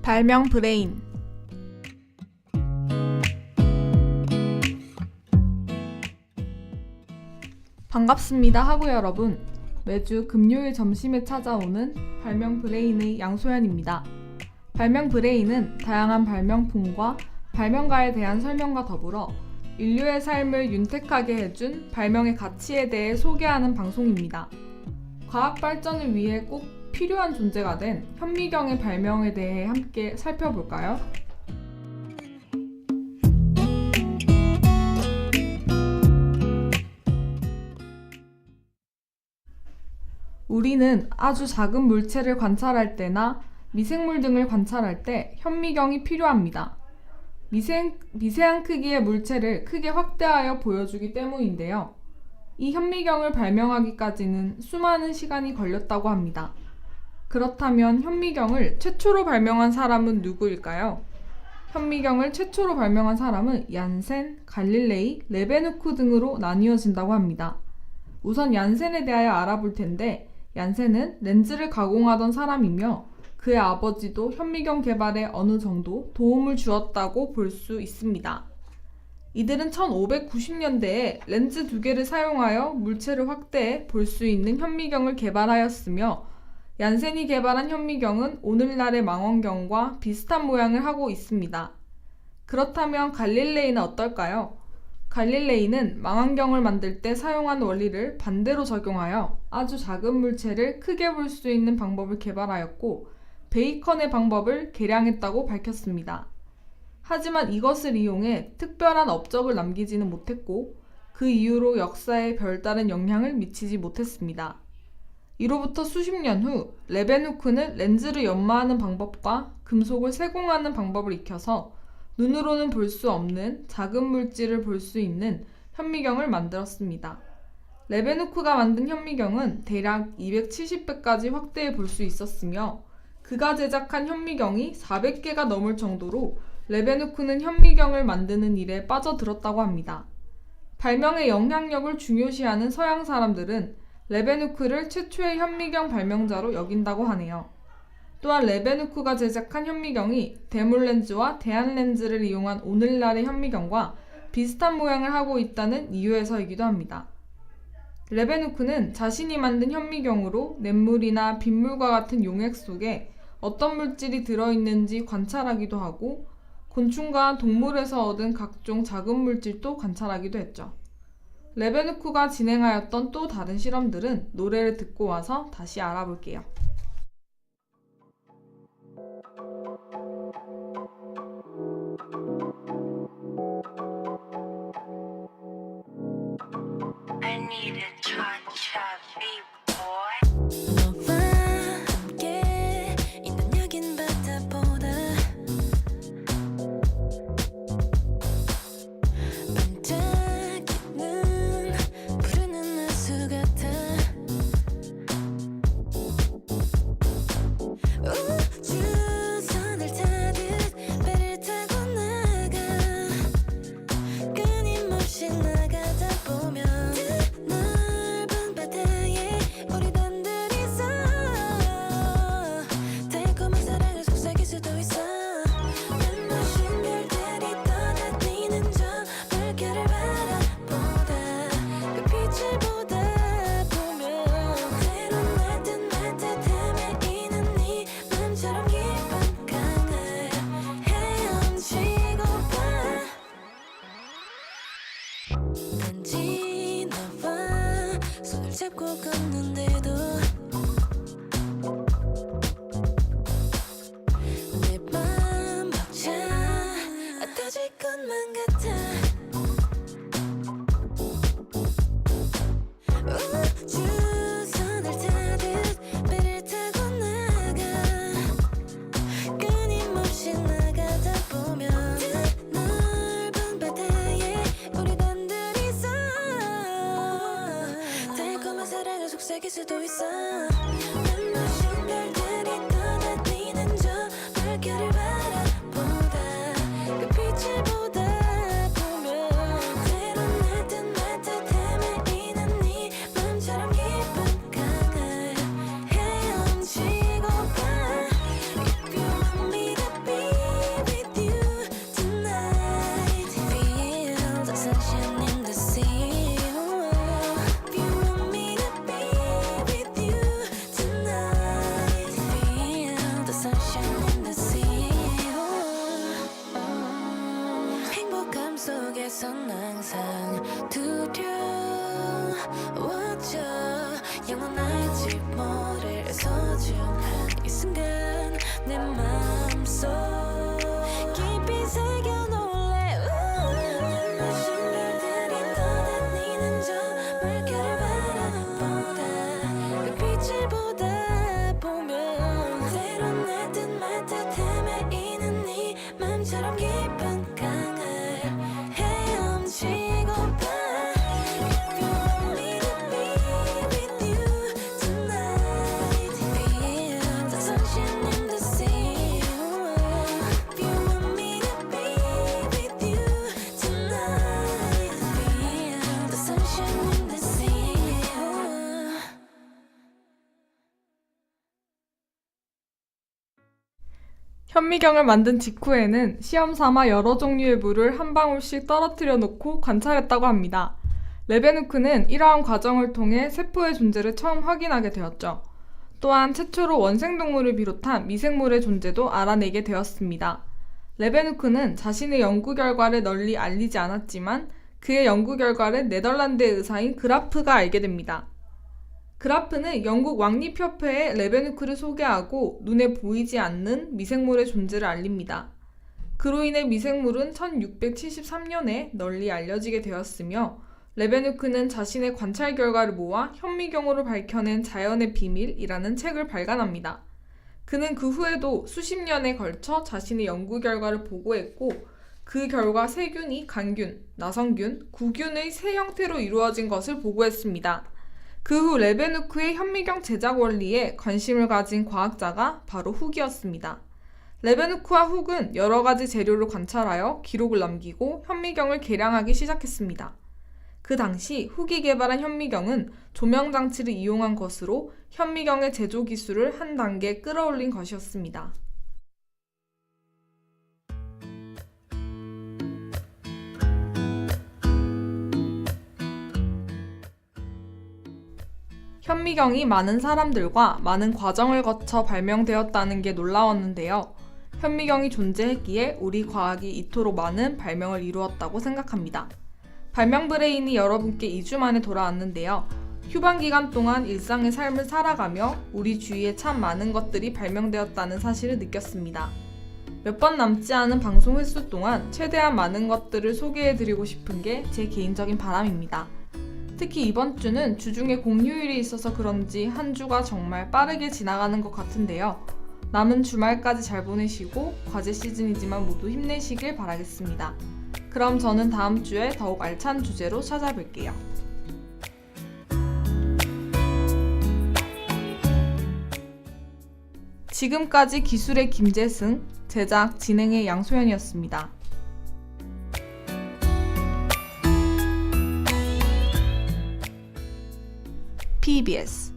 발명 브레인. 반갑습니다 하구 여러분. 매주 금요일 점심에 찾아오는 발명 브레인의 양소연입니다. 발명 브레인은 다양한 발명품과 발명가에 대한 설명과 더불어 인류의 삶을 윤택하게 해준 발명의 가치에 대해 소개하는 방송입니다. 과학 발전을 위해 꼭 필요한 존재가 된 현미경의 발명에 대해 함께 살펴볼까요? 우리는 아주 작은 물체를 관찰할 때나 미생물 등을 관찰할 때 현미경이 필요합니다. 미세한 크기의 물체를 크게 확대하여 보여주기 때문인데요. 이 현미경을 발명하기까지는 수많은 시간이 걸렸다고 합니다. 그렇다면 현미경을 최초로 발명한 사람은 누구일까요? 현미경을 최초로 발명한 사람은 얀센, 갈릴레이, 레베누크 등으로 나뉘어진다고 합니다. 우선 얀센에 대하여 알아볼 텐데, 얀센은 렌즈를 가공하던 사람이며 그의 아버지도 현미경 개발에 어느 정도 도움을 주었다고 볼 수 있습니다. 이들은 1590년대에 렌즈 2개를 사용하여 물체를 확대해 볼 수 있는 현미경을 개발하였으며, 얀센이 개발한 현미경은 오늘날의 망원경과 비슷한 모양을 하고 있습니다. 그렇다면 갈릴레이는 어떨까요? 갈릴레이는 망원경을 만들 때 사용한 원리를 반대로 적용하여 아주 작은 물체를 크게 볼 수 있는 방법을 개발하였고, 베이컨의 방법을 개량했다고 밝혔습니다. 하지만 이것을 이용해 특별한 업적을 남기지는 못했고, 그 이후로 역사에 별다른 영향을 미치지 못했습니다. 이로부터 수십 년 후 레베누크는 렌즈를 연마하는 방법과 금속을 세공하는 방법을 익혀서 눈으로는 볼 수 없는 작은 물질을 볼 수 있는 현미경을 만들었습니다. 레베누크가 만든 현미경은 대략 270배까지 확대해 볼 수 있었으며, 그가 제작한 현미경이 400개가 넘을 정도로 레베누크는 현미경을 만드는 일에 빠져들었다고 합니다. 발명의 영향력을 중요시하는 서양 사람들은 레베누크를 최초의 현미경 발명자로 여긴다고 하네요. 또한 레베누크가 제작한 현미경이 대물렌즈와 대안렌즈를 이용한 오늘날의 현미경과 비슷한 모양을 하고 있다는 이유에서이기도 합니다. 레베누크는 자신이 만든 현미경으로 냇물이나 빗물과 같은 용액 속에 어떤 물질이 들어있는지 관찰하기도 하고, 곤충과 동물에서 얻은 각종 작은 물질도 관찰하기도 했죠. 레베누크가 진행하였던 또 다른 실험들은 노래를 듣고 와서 다시 알아볼게요. I need a cha-cha beat, boy. 너와 함께 있는 여긴 바다보다 반짝이는 푸른 하수 같아. 우주선을 타듯 배를 타고 나가, 끊임없이 나가다 보면 넓은 바다에 우리 단둘이서 달콤한 사랑을 속삭일 수도 있어. 눈부신 별들이 떠다니는 저 물결을 바라보다, 그 빛을 보다 보면 때론 따뜻함에 네 맘처럼 기쁜 강을 헤엄치고 봐. 단지 너와 손을 잡고 걷는데도 내 맘 벅차 터질 것만 같아. 우주선을 타듯 배를 타고 나가, 끊임없이 나가다 보면 넓은 바다에 우리 단둘이서 달콤한 사랑을 속삭일 수도 있어. 눈부신 별들이 떠다니는 저 물결을 바라보다, 그 빛을 보다 보면 때론 따뜻함에 네 맘처럼 기쁜 강을 헤엄치고 봐. If you want me to 마음속에선 항상 두려워져 영원할지 모를 소중한 이 순간 내 마음속 깊이 새겨놓을래 눈부신 별들이 떠다니는 저 물결을 바라보다 그 빛을 보다 보면 때론 날 듯 말 듯 헤매이는 네 맘처럼 깊은 강을 헤엄치고파 If you want me to be with you tonight Feel the sunshine in the sea If you want me to be with you tonight Feel the sunshine in the sea 현미경을 만든 직후에는 시험 삼아 여러 종류의 물을 한 방울씩 떨어뜨려 놓고 관찰했다고 합니다. 레베누크는 이러한 과정을 통해 세포의 존재를 처음 확인하게 되었죠. 또한 최초로 원생동물을 비롯한 미생물의 존재도 알아내게 되었습니다. 레베누크는 자신의 연구 결과를 널리 알리지 않았지만 그의 연구 결과를 네덜란드의 의사인 그라프가 알게 됩니다. 그라프는 영국 왕립협회에 레베누크를 소개하고 눈에 보이지 않는 미생물의 존재를 알립니다. 그로 인해 미생물은 1673년에 널리 알려지게 되었으며 레베누크는 자신의 관찰 결과를 모아 현미경으로 밝혀낸 자연의 비밀이라는 책을 발간합니다. 그는 그 후에도 수십 년에 걸쳐 자신의 연구 결과를 보고했고 그 결과 세균이 간균, 나성균, 구균의 세 형태로 이루어진 것을 보고했습니다. 그 후 레베누크의 현미경 제작 원리에 관심을 가진 과학자가 바로 훅이었습니다. 레베누크와 훅은 여러 가지 재료를 관찰하여 기록을 남기고 현미경을 개량하기 시작했습니다. 그 당시 훅이 개발한 현미경은 조명장치를 이용한 것으로 현미경의 제조 기술을 한 단계 끌어올린 것이었습니다. 현미경이 많은 사람들과 많은 과정을 거쳐 발명되었다는 게 놀라웠는데요. 현미경이 존재했기에 우리 과학이 이토록 많은 발명을 이루었다고 생각합니다. 발명 브레인이 여러분께 2주 만에 돌아왔는데요. 휴방 기간 동안 일상의 삶을 살아가며 우리 주위에 참 많은 것들이 발명되었다는 사실을 느꼈습니다. 몇 번 남지 않은 방송 횟수 동안 최대한 많은 것들을 소개해드리고 싶은 게 제 개인적인 바람입니다. 특히 이번 주는 주중에 공휴일이 있어서 그런지 한 주가 정말 빠르게 지나가는 것 같은데요. 남은 주말까지 잘 보내시고 과제 시즌이지만 모두 힘내시길 바라겠습니다. 그럼 저는 다음 주에 더욱 알찬 주제로 찾아뵐게요. 지금까지 기술의 김재승, 제작, 진행의 양소연이었습니다. PBS